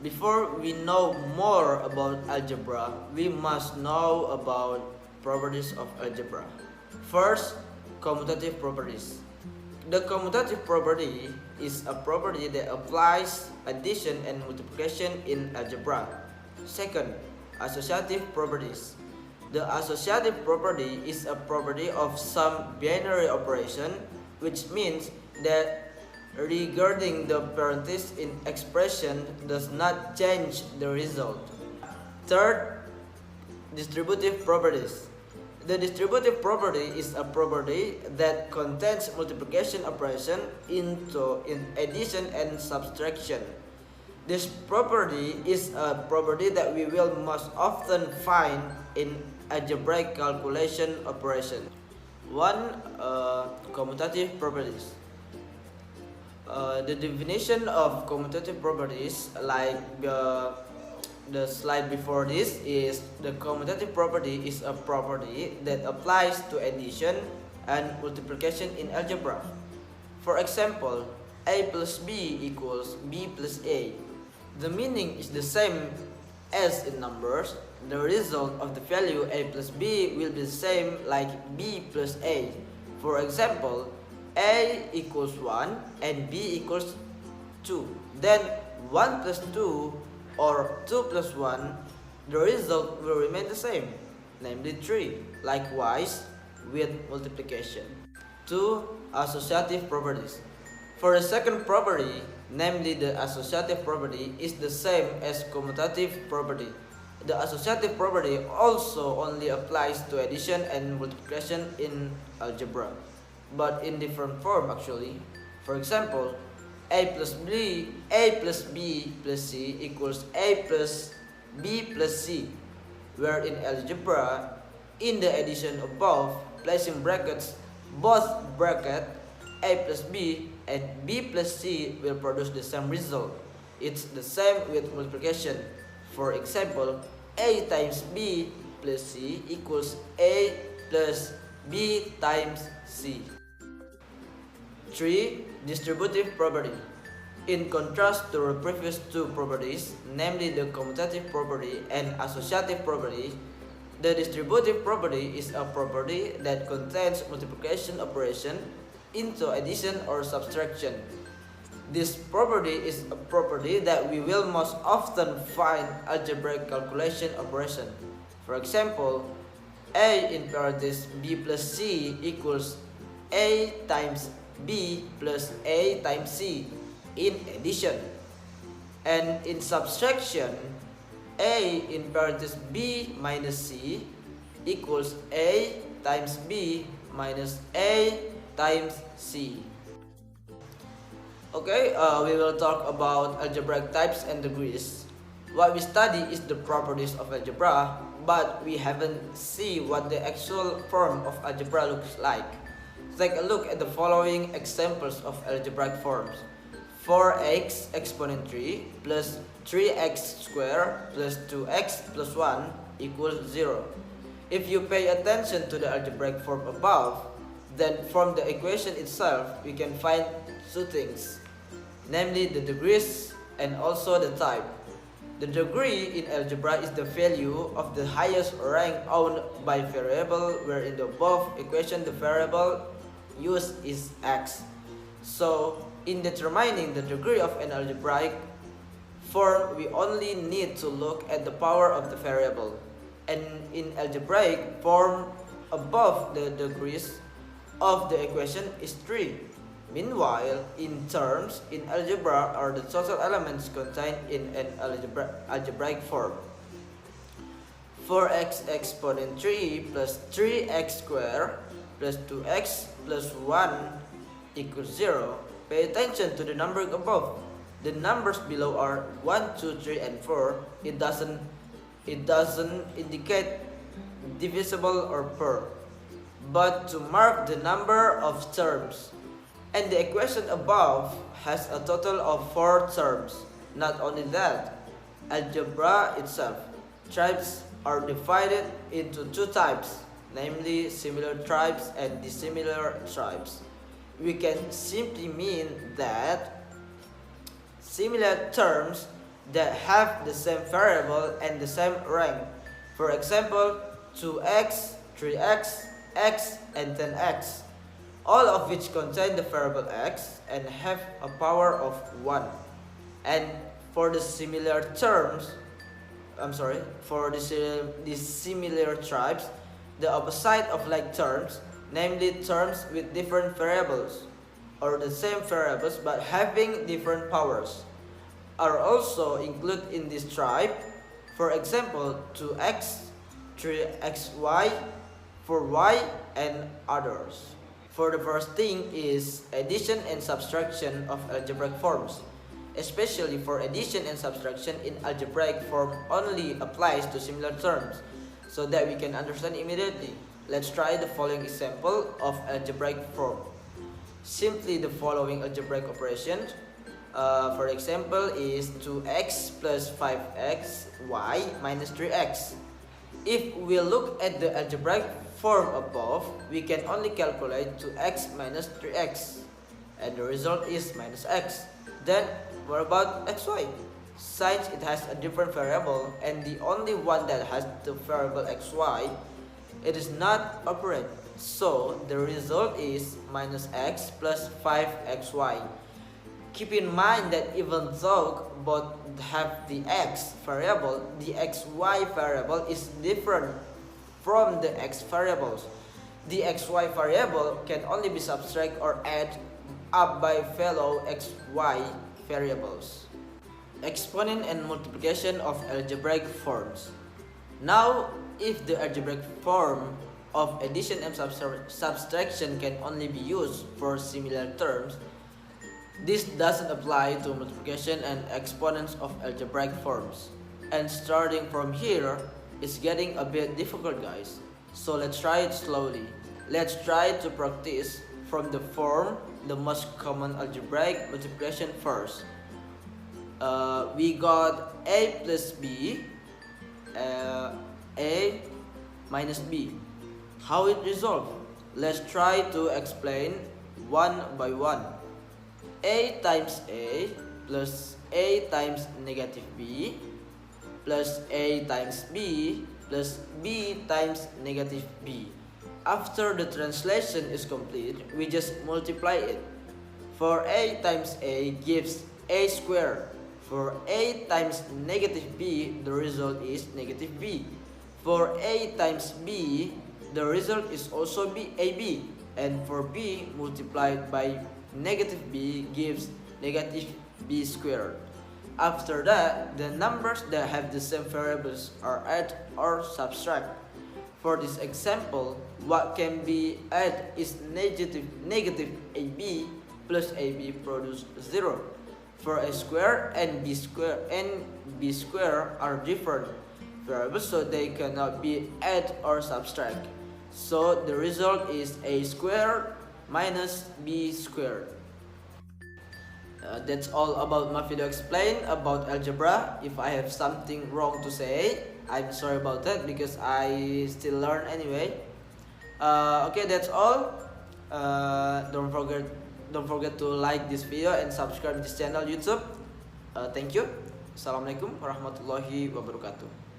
Before we know more about algebra, we must know about properties of algebra. First, commutative properties. The commutative property is a property that applies addition and multiplication in algebra. Second, associative properties. The associative property is a property of some binary operation, which means that regarding the parenthesis in expression does not change the result. Third, distributive properties. The distributive property is a property that contains multiplication operation in addition and subtraction. This property is a property that we will most often find in algebraic calculation operation. One, commutative properties. The definition of commutative properties, like the slide before this, is the commutative property is a property that applies to addition and multiplication in algebra. For example, a plus b equals b plus a. The meaning is the same as in numbers. The result of the value a plus b will be the same like b plus a. For example, a equals 1 and b equals 2. Then 1 plus 2 or 2 plus 1, the result will remain the same, namely 3. Likewise with multiplication. 2. Associative properties. For the second property, namely the associative property, is the same as commutative property. The associative property also only applies to addition and multiplication in algebra, but in different form actually. For example, a plus b plus c equals a plus b plus c, where in algebra, in the addition above, placing brackets, both bracket a plus b and b plus c will produce the same result. It's the same with multiplication. For example, a times b plus c equals a plus b times c. 3. Distributive property. In contrast to the previous two properties, namely the commutative property and associative property, the distributive property is a property that contains multiplication operation into addition or subtraction. This property is a property that we will most often find algebraic calculation operation. For example, a in parentheses b plus c equals a times b plus a times c in addition, and in subtraction, a in parentheses b minus c equals a times b minus a times c. Okay, we will talk about algebraic types and degrees. What we study is the properties of algebra, but we haven't seen what the actual form of algebra looks like. Take a look at the following examples of algebraic forms. 4x exponent 3 plus 3x squared plus 2x plus 1 equals 0. If you pay attention to the algebraic form above, then from the equation itself we can find two things, namely the degrees and also the type. The degree in algebra is the value of the highest rank owned by variable, where in the above equation the variable used is x. So in determining the degree of an algebraic form, we only need to look at the power of the variable. And in algebraic form, above the degrees of the equation is 3. Meanwhile, in terms, in algebra are the total elements contained in an algebraic form. 4x exponent 3 plus 3x squared plus 2x plus 1 equals 0. Pay attention to the numbering above. The numbers below are 1, 2, 3, and 4. It doesn't indicate divisible or per, but to mark the number of terms. And the equation above has a total of 4 terms. Not only that, algebra itself, types are divided into two types, namely similar types and dissimilar types. We can simply mean that similar terms that have the same variable and the same rank. For example, 2x, 3x, x, and 10x, all of which contain the variable x and have a power of 1. And for the similar terms, for the similar tribes, the opposite of like terms, namely terms with different variables or the same variables but having different powers, are also included in this tribe. For example, 2x, 3xy, 4y, and others. For the first thing is addition and subtraction of algebraic forms. Especially for addition and subtraction in algebraic form only applies to similar terms, so that we can understand immediately. Let's try the following example of algebraic form. Simply the following algebraic operations. For example is 2x plus 5xy minus 3x. If we look at the algebraic form above, we can only calculate 2x minus 3x, and the result is minus x. Then what about xy? Since it has a different variable and the only one that has the variable xy, it is not operate. So the result is minus x plus 5xy. Keep in mind that even though both have the x variable, the xy variable is different from the x variables. The xy variable can only be subtracted or added up by fellow xy variables. Exponent and multiplication of algebraic forms. Now, if the algebraic form of addition and subtraction can only be used for similar terms, this doesn't apply to multiplication and exponents of algebraic forms. And starting from here, it's getting a bit difficult, guys. So let's try it slowly. Let's try to practice from the form, the most common algebraic multiplication first. We got a plus b, a minus b. How it resolved? Let's try to explain one by one. A times a plus a times negative b plus a times b plus b times negative b. After the translation is complete, we just multiply it. For a times a gives a squared. For a times negative b, the result is negative b. For a times b, the result is also ab. And for b multiplied by negative b gives negative b squared. After that, the numbers that have the same variables are add or subtract. For this example, what can be added is negative ab plus ab produce 0. For a square and b square are different variables, so they cannot be add or subtract. So the result is a squared minus b squared. That's all about my video explain about algebra. If I have something wrong to say, I'm sorry about that because I still learn anyway. Okay, that's all. Don't forget to like this video and subscribe this channel YouTube. Thank you. Assalamualaikum warahmatullahi wabarakatuh.